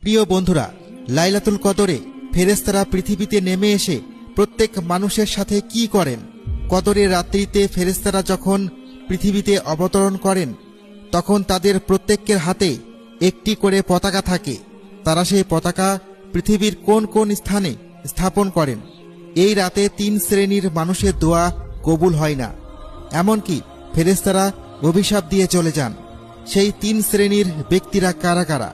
প্রিয় বন্ধুরা, লাইলাতুল কদরে ফেরেশতারা পৃথিবীতে নেমে এসে প্রত্যেক মানুষের সাথে কি করেন? কদরের রাত্রিতে ফেরেশতারা যখন পৃথিবীতে অবতরণ করেন তখন তাদের প্রত্যেকের হাতে একটি করে পতাকা থাকে। তারা সেই পতাকা পৃথিবীর কোন কোন স্থানে স্থাপন করেন। এই রাতে 3 শ্রেণীর মানুষের দোয়া কবুল হয় না, এমনকি ফেরেশতারা অভিশাপ দিয়ে চলে যান। সেই 3 শ্রেণীর ব্যক্তিরা কারা কারা?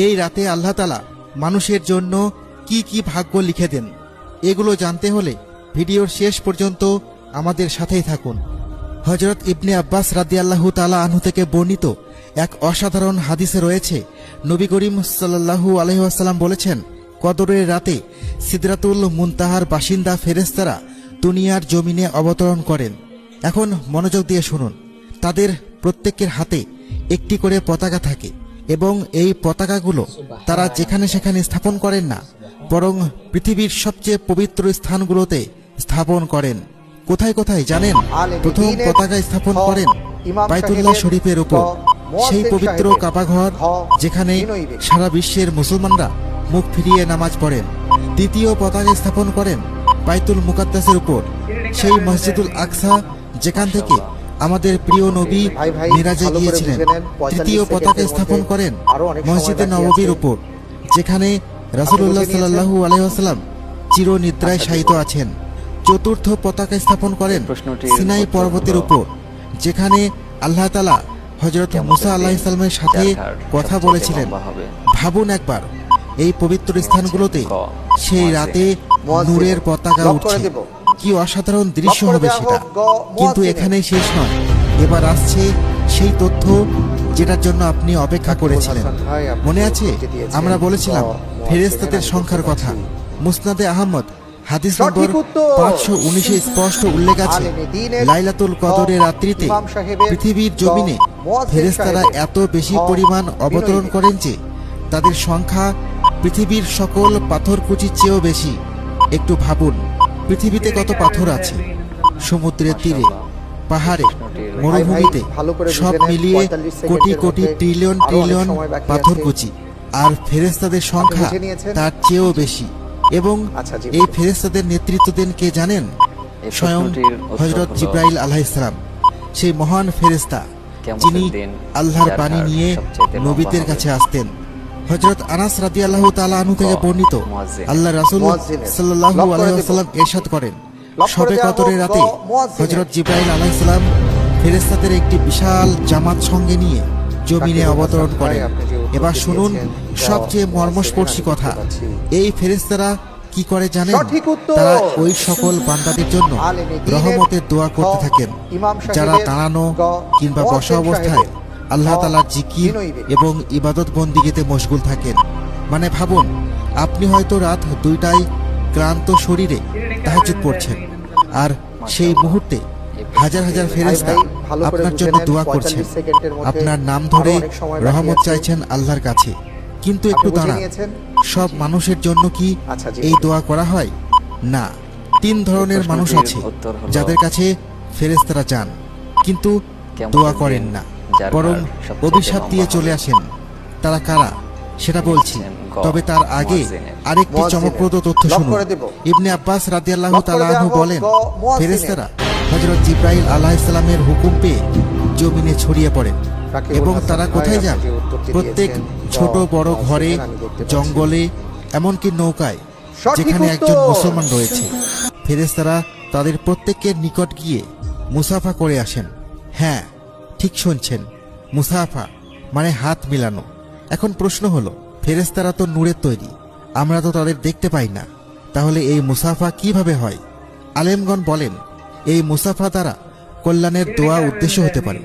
এই রাতে আল্লাহ তাআলা মানুষের জন্য কি কি ভাগ্য লিখে দেন, এগুলো জানতে হলে ভিডিওর শেষ পর্যন্ত আমাদের সাথেই থাকুন। হযরত ইবনে আব্বাস রাদিয়াল্লাহু তাআলা আনহু থেকে বর্ণিত এক অসাধারণ হাদিসে রয়েছে, নবী করিম সাল্লাল্লাহু আলাইহি ওয়াসাল্লাম বলেছেন, কদরের রাতে সিদরাতুল মুনতাহার বাসিন্দা ফেরেশতারা দুনিয়ার জমিনে অবতরণ করেন। এখন মনোযোগ দিয়ে শুনুন। তাদের প্রত্যেকের হাতে একটি করে পতাকা থাকে এবং এই পতাকাগুলো তারা যেখানে সেখানে স্থাপন করেন না, বরং পৃথিবীর সবচেয়ে পবিত্র স্থানগুলোতে স্থাপন করেন। কোথায় কোথায় জানেন? প্রথম পতাকা স্থাপন করেন বাইতুল্লাহ শরীফের উপর, সেই পবিত্র কাবাঘর যেখানে সারা বিশ্বের মুসলমানরা মুখ ফিরিয়ে নামাজ পড়েন। দ্বিতীয় পতাকা স্থাপন করেন বাইতুল মুকাদ্দাসের উপর, সেই মসজিদুল আকসা যেখান থেকে আমাদের প্রিয় নবী মিরাজে গিয়েছিলেন। তৃতীয় পতাকা স্থাপন করেন মসজিদে নববীর উপর, যেখানে রাসূলুল্লাহ সাল্লাল্লাহু আলাইহি ওয়াসাল্লাম চিরনিদ্রায় শায়িত আছেন। চতুর্থ পতাকা স্থাপন করেন সিনাই পর্বতের উপর, যেখানে আল্লাহ তাআলা হযরত মুসা আলাইহিস সালামের সাথে কথা বলেছিলেন। ভাবুন একবার, এই পবিত্র স্থানগুলোতে সেই রাতে নূরের পতাকা উঠছে, কি অসাধারণ দৃশ্য হবে সেটা। কিন্তু এখানেই শেষ নয়, এবার আসছে সেই তথ্য যেটার জন্য আপনি অপেক্ষা করেছিলেন। মনে আছে আমরা বলেছিলাম ফেরেশতাদের সংখ্যার কথা। মুসনাদে আহমদ হাদিস নম্বর 519 স্পষ্ট উল্লেখ আছে, লাইলাতুল কদরের রাত্রিতে পৃথিবীর জমিনে ফেরেশতারা এত বেশি পরিমাণ অবতরণ করেন যে তাদের সংখ্যা পৃথিবীর সকল পাথরকুচির চেয়েও বেশি। একটু ভাবুন, পৃথিবীতে কত পাথর আছে, সমুদ্রের তীরে, পাহাড়ে, মরুভূমিতে, সব মিলিয়ে কোটি কোটি ট্রিলিয়ন ট্রিলিয়ন পাথরকুচি, আর ফেরেশতাদের সংখ্যা তার চেয়েও বেশি। এবং এই ফেরেশতাদের নেতৃত্ব দেন কে জানেন? স্বয়ং হযরত জিবরাইল আলাইহিস সালাম, সেই মহান ফেরেশতা যিনি আল্লাহর বাণী নিয়ে নবীদের কাছে আসতেন। হযরত আনাস রাদিয়াল্লাহু তাআলা আনহু থেকে বর্ণিত, আল্লাহ রাসূল সাল্লাল্লাহু আলাইহি ওয়াসাল্লাম ইরশাদ করেন, শবে কদরের রাতে হযরত জিবরাইল আলাইহিস সালাম ফেরেশতাদের একটি বিশাল জামাত সঙ্গে নিয়ে জমিনে অবতরণ করেন। এবার শুনুন সবচেয়ে মর্মস্পর্শী কথা। এই ফেরেশতারা কি করে জানেন? তারা ওই সকল বান্দাদের জন্য রহমতের দোয়া করতে থাকেন যারা দাঁড়ানো কিংবা বসা অবস্থায় আল্লাহ তাআলার জিকির এবং ইবাদত বন্দিগিতে মশগুল থাকেন। মানে ভাবুন, আপনি হয়তো রাত 2টায় ক্লান্ত শরীরে তাহাজ্জুদ পড়ছেন, আর সেই মুহূর্তে হাজার হাজার ফেরেশতা আপনার জন্য দোয়া করছেন, আপনার নাম ধরে রহমত চাইছেন আল্লাহর কাছে। কিন্তু একটু দাঁড়ান, সব মানুষের জন্য কি এই দোয়া করা হয়? না। 3 ধরনের মানুষ আছে যাদের কাছে ফেরেশতারা যান কিন্তু দোয়া করেন না, বরং অভিশাপ দিয়ে চলে আসেন। তারা কারা সেটা বলছি, তবে তার আগে আরেকটি চমকপ্রদ তথ্য শুনুন। ইবনে আব্বাস রাদিয়াল্লাহু তাআলা আনহু বলেন, ফেরেশতারা হযরত জিবরাইল আলাইহিস সালামের হুকুম পেয়ে জমিনে ছড়িয়ে পড়েন এবং তারা কোথায় যান? প্রত্যেক ছোট বড় ঘরে, জঙ্গলে, এমনকি নৌকায় যেখানে একজন মুসলমান রয়েছে, ফেরেশতারা তাদের প্রত্যেকের নিকট গিয়ে মুসাফা করে আসেন। হ্যাঁ, ঠিক শুনছেন, মুসাফা মানে হাত মিলানো। এখন প্রশ্ন হলো, ফেরেশতারা তো নূরের তৈরি, আমরা তো তাদের দেখতে পাই না, তাহলে এই মুসাফা কিভাবে হয়? আলেমগণ বলেন, এই মুসাফা দ্বারা কল্যাণের দোয়া উদ্দেশ্য হতে পারে,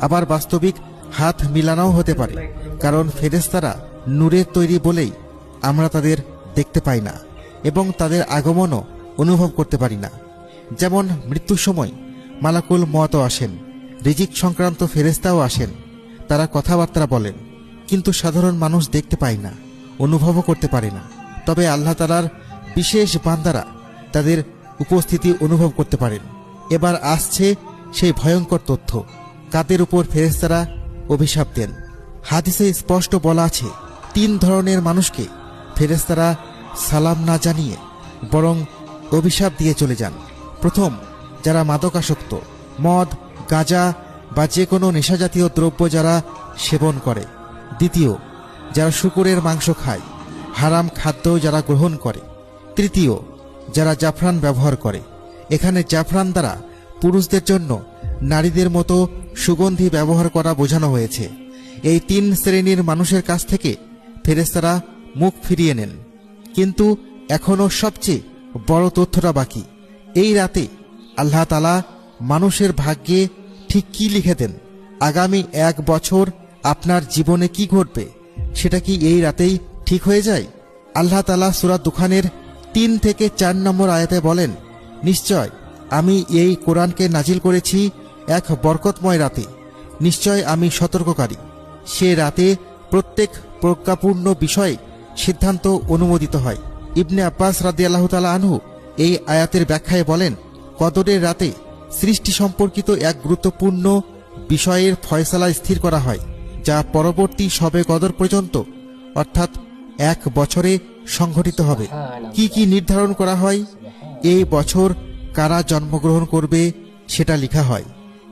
আবার বাস্তবিক হাত মিলানোও হতে পারে, কারণ ফেরেশতারা নূরের তৈরি বলেই আমরা তাদের দেখতে পাই না এবং তাদের আগমনও অনুভব করতে পারি না। যেমন মৃত্যুর সময় মালাকুল মওতও আসেন, রিজিক সংক্রান্ত ফেরেশতাও আসেন, তারা কথাবার্তা বলেন, কিন্তু সাধারণ মানুষ দেখতে পায় না, অনুভবও করতে পারে না। তবে আল্লাহ তাআলার বিশেষ বান্দারা তাদের উপস্থিতি অনুভব করতে পারেন। এবার আসছে সেই ভয়ঙ্কর তথ্য, কাদের উপর ফেরেশতারা অভিশাপ দেন। হাদিসে স্পষ্ট বলা আছে, তিন ধরনের মানুষকে ফেরেশতারা সালাম না জানিয়ে বরং অভিশাপ দিয়ে চলে যান। প্রথম, যারা মাদকাসক্ত, মদ, গাঁজা বা যে কোনো নেশাজাতীয় দ্রব্য যারা সেবন করে। দ্বিতীয়, যারা শূকরের মাংস খায়, হারাম খাদ্য যারা গ্রহণ করে। তৃতীয়, যারা জাফরান ব্যবহার করে। এখানে জাফরান দ্বারা পুরুষদের জন্য নারীদের মতো সুগন্ধি ব্যবহার করা বোঝানো হয়েছে। এই তিন শ্রেণীর মানুষের কাছ থেকে ফেরেশতারা মুখ ফিরিয়ে নেন। কিন্তু এখনও সবচেয়ে বড় তথ্যটা বাকি। এই রাতে আল্লাহ তাআলা মানুষের ভাগ্যে ঠিক কি লিখে দেন, আগামী 1 বছর আপনার জীবনে কি ঘটবে, সেটা কি এই রাতেই ঠিক হয়ে যায়? আল্লাহ তাআলা সূরা দুখানের 3 থেকে 4 নম্বর আয়াতে বলেন, নিশ্চয় আমি এই কোরআনকে নাজিল করেছি এক বরকতময় রাতে। নিশ্চয় আমি সতর্ককারী। সে রাতে প্রত্যেক প্রজ্ঞাপূর্ণ বিষয়ে সিদ্ধান্ত অনুমোদিত হয়। ইবনে আব্বাস রাদিয়াল্লাহু তাআলা আনহু এই আয়াতের ব্যাখ্যায় বলেন, কদরের রাতে সৃষ্টি সম্পর্কিত এক গুরুত্বপূর্ণ বিষয়ের ফয়সালা স্থির করা হয়, যা পরবর্তী শবে কদর পর্যন্ত অর্থাৎ 1 বছরে সংঘটিত হবে। কি কি নির্ধারণ করা হয়? এই বছর কারা জন্মগ্রহণ করবে সেটা লেখা হয়,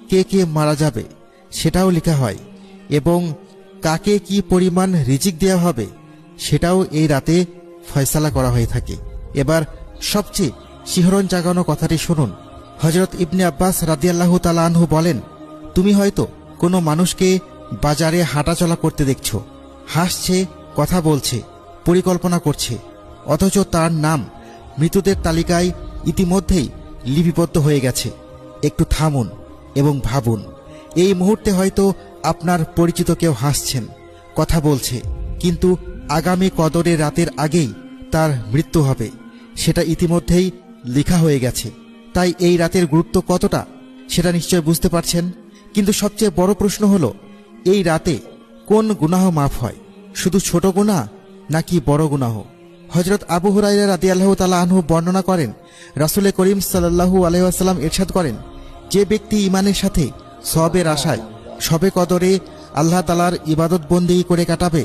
কে কে মারা যাবে সেটাও লেখা হয়, এবং কাকে কি পরিমাণ রিজিক দেওয়া হবে সেটাও এই রাতে ফয়সালা করা হয়ে থাকে। এবার সবচেয়ে শিহরণ জাগানো কথাটি শুনুন। হযরত ইবনে আব্বাস রাদিয়াল্লাহু তাআলা আনহু বলেন, তুমি হয়তো কোনো মানুষকে বাজারে হাঁটাচলা করতে দেখছো, হাসছে, কথা বলছে, পরিকল্পনা করছে, অথচ তার নাম মৃতদের তালিকায় ইতিমধ্যেই লিপিবদ্ধ হয়ে গেছে। একটু থামুন এবং ভাবুন, এই মুহূর্তে হয়তো আপনার পরিচিত কেউ হাসছেন, কথা বলছে, কিন্তু আগামী কদরের রাতের আগেই তার মৃত্যু হবে, সেটা ইতিমধ্যেই লেখা হয়ে গেছে। তাই এই রাতের গুরুত্ব কতটা সেটা নিশ্চয় বুঝতে পারছেন। কিন্তু সবচেয়ে বড় প্রশ্ন হলো, এই রাতে কোন গুনাহ মাফ হয়? শুধু ছোট গুনাহ নাকি বড় গুনাহ? হযরত আবু হুরায়রা রাদিয়াল্লাহু তাআলা আনহু বর্ণনা করেন, রাসূল করিম সাল্লাল্লাহু আলাইহি ওয়াসাল্লাম ইরশাদ করেন, যে ব্যক্তি ঈমানের সাথে সওয়াবের আশায় শবে কদরে আল্লাহ তাআলার ইবাদত বন্দেগী করে কাটাবে,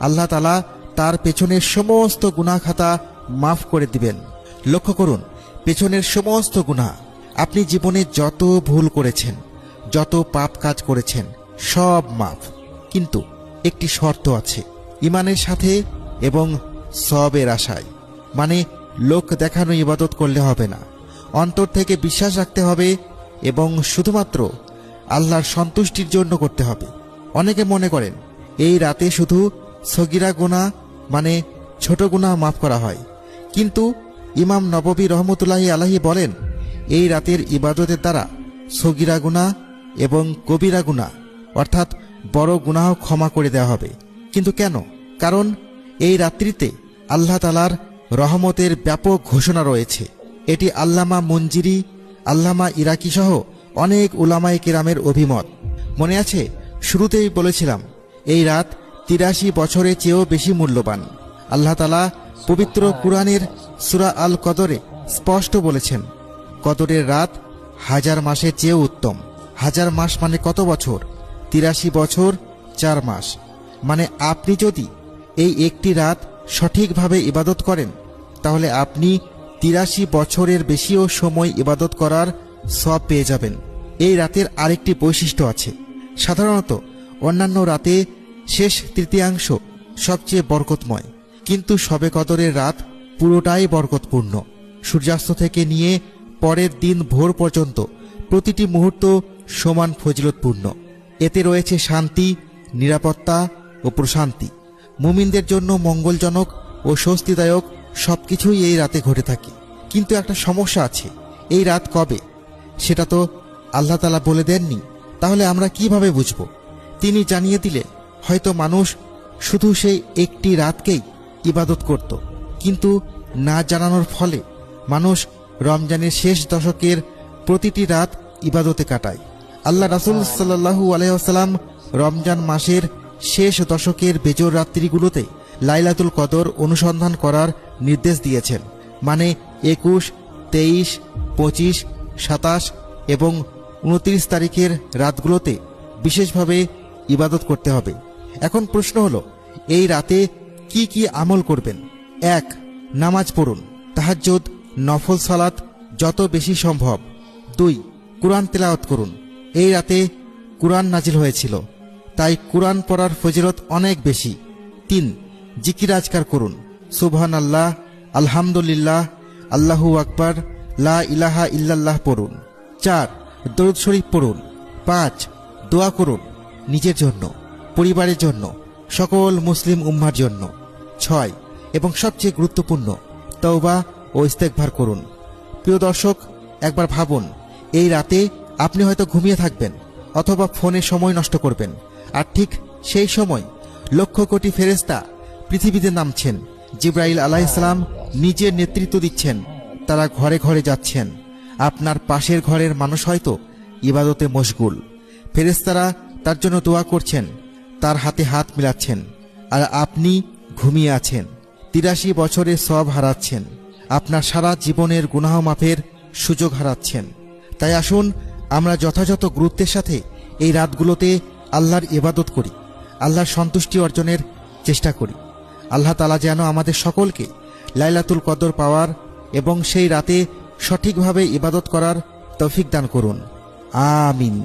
আল্লাহ তাআলা তার পেছনের সমস্ত গুনাহ খাতা মাফ করে দিবেন। লক্ষ্য করুন, পেছনের সমস্ত গুনাহ, আপনি জীবনে যত ভুল করেছেন, যত পাপ কাজ করেছেন, সব মাফ। কিন্তু একটি শর্ত আছে, ঈমানের সাথে এবং সওয়াবের আশায়। মানে লোক দেখানো ইবাদত করলে হবে না, অন্তর থেকে বিশ্বাস রাখতে হবে এবং শুধুমাত্র আল্লাহর সন্তুষ্টির জন্য করতে হবে। অনেকে মনে করেন এই রাতে শুধু সগীরা গুনাহ মানে ছোট গুনাহ মাফ করা হয়, কিন্তু ইমাম নববী রহমতুল্লাহি আলাইহি বলেন, এই রাতের ইবাদতের দ্বারা সগীরা গুনাহ এবং কবিরা গুনাহ অর্থাৎ বড় গুনাহ ক্ষমা করে দেওয়া হবে। কিন্তু কেন? কারণ এই রাত্রিতে আল্লাহ তাআলার রহমতের ব্যাপক ঘোষণা রয়েছে। এটি আল্লামা মুনজিরি, আল্লামা ইরাকি সহ অনেক উলামায়ে কেরামের অভিমত। মনে আছে, শুরুতেই বলেছিলাম এই রাত 83 বছরের চেয়েও বেশি মূল্যবান। আল্লাহ তাআলা পবিত্র কুরআনের সূরা আল কদরে স্পষ্ট বলেছেন, কদরের রাত 1000 মাসের চেয়েও উত্তম। 1000 মাস মানে কত বছর? 83 বছর 4 মাস। মানে আপনি যদি এই একটি রাত সঠিকভাবে ইবাদত করেন, তাহলে আপনি 83 বছরের বেশিও সময় ইবাদত করার সওয়াব পেয়ে যাবেন। এই রাতের আরেকটি বৈশিষ্ট্য আছে। সাধারণত অন্যান্য রাতে শেষ তৃতীয়াংশ সবচেয়ে বরকতময়, কিন্তু শবে কদরের রাত পুরোটাই বরকতপূর্ণ। সূর্যাস্ত থেকে নিয়ে পরের দিন ভোর পর্যন্ত প্রতিটি মুহূর্ত সমান ফজিলতপূর্ণ। এতে রয়েছে শান্তি, নিরাপত্তা ও প্রশান্তি। মুমিনদের জন্য মঙ্গলজনক ও স্বস্তিদায়ক সবকিছুই এই রাতে ঘটে থাকে। কিন্তু একটা সমস্যা আছে, এই রাত কবে সেটা তো আল্লাহ তাআলা বলে দেননি। তাহলে আমরা কিভাবে বুঝব? তিনি জানিয়ে দিলে হয়তো মানুষ শুধু সেই একটি রাতকেই ইবাদত করত, কিন্তু না জানানোর ফলে মানুষ রমজানের শেষ দশকের প্রতিটি রাত ইবাদতে কাটায়। আল্লাহ রাসূল সাল্লাল্লাহু আলাইহি ওয়াসাল্লাম রমজান মাসের শেষ দশকের বেজোর রাত্রিগুলোতে লাইলাতুল কদর অনুসন্ধান করার নির্দেশ দিয়েছেন। মানে 21, 23, 25, 27 এবং 29 তারিখের রাতগুলোতে বিশেষভাবে ইবাদত করতে হবে। এখন প্রশ্ন হলো, এই রাতে কি কি আমল করবেন। 1. নামাজ পড়ুন, তাহাজ্জুদ, নফল সালাত যত বেশি সম্ভব। 2. কুরআন তেলাওয়াত করুন। এই রাতে কুরআন নাজিল হয়েছিল, তাই কুরআন পড়ার ফজিলত অনেক বেশি। 3. জিকির আজকার করুন, সুবহানাল্লাহ, আলহামদুলিল্লাহ, আল্লাহু আকবার, লা ইলাহা ইল্লাল্লাহ পড়ুন। 4. দরুদ শরীফ পড়ুন। 5. দোয়া করুন, নিজের জন্য, পরিবারের জন্য, সকল মুসলিম উম্মার জন্য। 6. এবং সবচেয়ে গুরুত্বপূর্ণ, তওবা ও ইস্তেগফার করুন। প্রিয় দর্শক, একবার ভাবুন, এই রাতে আপনি হয়তো ঘুমিয়ে থাকবেন অথবা ফোনে সময় নষ্ট করবেন, আর ঠিক সেই সময় লক্ষ কোটি ফেরেশতা পৃথিবীতে নামছেন। জিবরাইল আলাইহিস সালাম নিজের নেতৃত্ব দিচ্ছেন, তারা ঘরে ঘরে যাচ্ছেন। আপনার পাশের ঘরের মানুষ হয়তো ইবাদতে মশগুল, ফেরেশতারা তার জন্য দোয়া করছেন, তার হাতে হাত মিলাচ্ছেন, আর আপনি ঘুমিয়ে আছেন। 83 বছরের সওয়াব হারাচ্ছেন, আপনার সারা জীবনের গুনাহ মাফের সুযোগ হারাচ্ছেন। তাই আসুন আমরা যথাযথ গুরুত্বের সাথে এই রাতগুলোতে আল্লাহর ইবাদত করি, আল্লাহর সন্তুষ্টি অর্জনের চেষ্টা করি। আল্লাহ তাআলা যেন আমাদের সকলকে লাইলাতুল কদর পাওয়ার এবং সেই রাতে সঠিকভাবে ইবাদত করার তৌফিক দান করুন। আমিন।